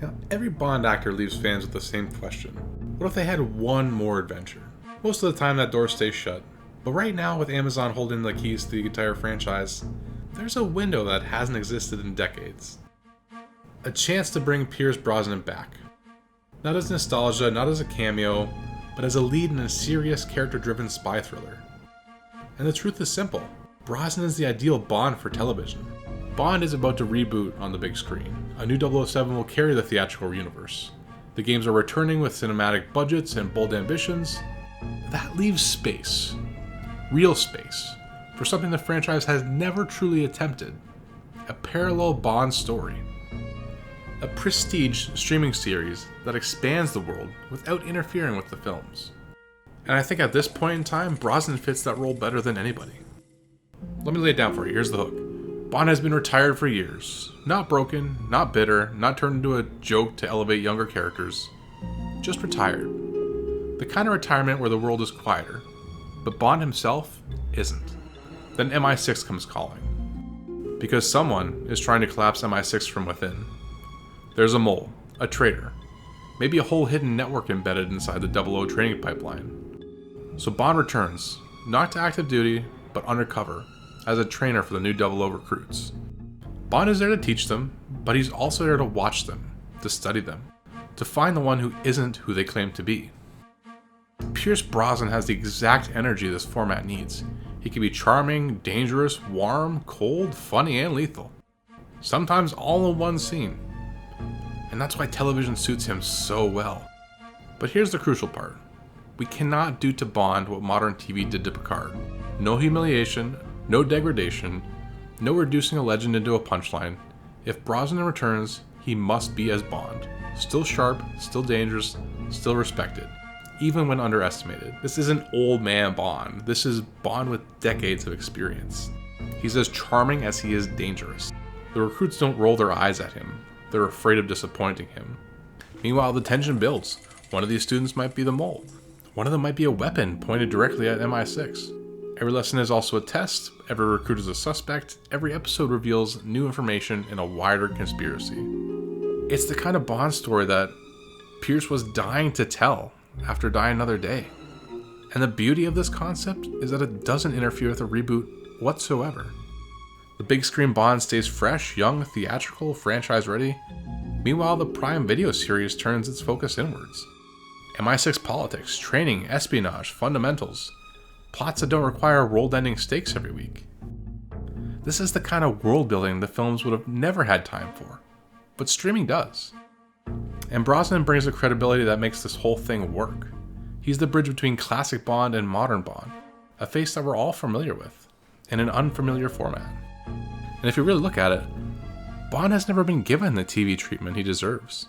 Now, every Bond actor leaves fans with the same question. What if they had one more adventure? Most of the time that door stays shut. But right now, with Amazon holding the keys to the entire franchise, there's a window that hasn't existed in decades. A chance to bring Pierce Brosnan back. Not as nostalgia, not as a cameo, but as a lead in a serious, character-driven spy thriller. And the truth is simple. Brosnan is the ideal Bond for television. Bond is about to reboot on the big screen. A new 007 will carry the theatrical universe. The games are returning with cinematic budgets and bold ambitions. That leaves space. Real space. For something the franchise has never truly attempted. A parallel Bond story. A prestige streaming series that expands the world without interfering with the films. And I think at this point in time, Brosnan fits that role better than anybody. Let me lay it down for you. Here's the hook. Bond has been retired for years. Not broken, not bitter, not turned into a joke to elevate younger characters. Just retired. The kind of retirement where the world is quieter. But Bond himself isn't. Then MI6 comes calling. Because someone is trying to collapse MI6 from within. There's a mole, a traitor, maybe a whole hidden network embedded inside the 00 training pipeline. So Bond returns, not to active duty, but undercover, as a trainer for the new 00 recruits. Bond is there to teach them, but he's also there to watch them, to study them, to find the one who isn't who they claim to be. Pierce Brosnan has the exact energy this format needs. He can be charming, dangerous, warm, cold, funny, and lethal. Sometimes all in one scene. And that's why television suits him so well. But here's the crucial part. We cannot do to Bond what modern TV did to Picard. No humiliation, no degradation, no reducing a legend into a punchline. If Brosnan returns, he must be as Bond. Still sharp, still dangerous, still respected. Even when underestimated. This isn't old man Bond. This is Bond with decades of experience. He's as charming as he is dangerous. The recruits don't roll their eyes at him. They're afraid of disappointing him. Meanwhile, the tension builds. One of these students might be the mole. One of them might be a weapon pointed directly at MI6. Every lesson is also a test. Every recruit is a suspect. Every episode reveals new information in a wider conspiracy. It's the kind of Bond story that Pierce was dying to tell after Die Another Day. And the beauty of this concept is that it doesn't interfere with a reboot whatsoever. The big screen Bond stays fresh, young, theatrical, franchise ready. Meanwhile, the Prime Video series turns its focus inwards. MI6 politics, training, espionage, fundamentals. Plots that don't require world-ending stakes every week. This is the kind of world building the films would have never had time for. But streaming does. And Brosnan brings a credibility that makes this whole thing work. He's the bridge between classic Bond and modern Bond. A face that we're all familiar with, in an unfamiliar format. And if you really look at it, Bond has never been given the TV treatment he deserves.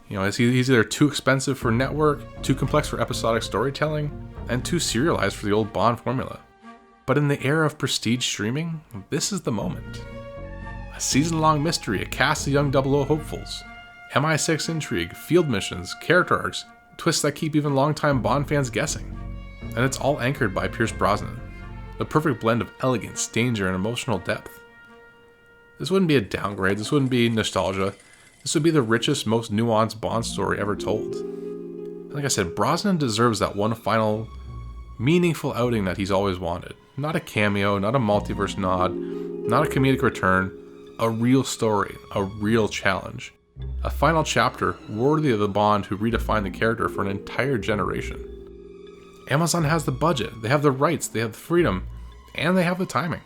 He's either too expensive for network, too complex for episodic storytelling, and too serialized for the old Bond formula. But in the era of prestige streaming, this is the moment. A season-long mystery, a cast of young 00 hopefuls, MI6 intrigue, field missions, character arcs, twists that keep even longtime Bond fans guessing. And it's all anchored by Pierce Brosnan. The perfect blend of elegance, danger, and emotional depth. This wouldn't be a downgrade, this wouldn't be nostalgia. This would be the richest, most nuanced Bond story ever told. Like I said, Brosnan deserves that one final, meaningful outing that he's always wanted. Not a cameo, not a multiverse nod, not a comedic return. A real story, a real challenge. A final chapter worthy of the Bond who redefined the character for an entire generation. Amazon has the budget, they have the rights, they have the freedom, and they have the timing.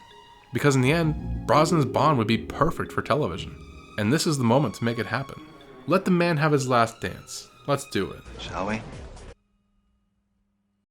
Because in the end, Brosnan's Bond would be perfect for television. And this is the moment to make it happen. Let the man have his last dance. Let's do it. Shall we?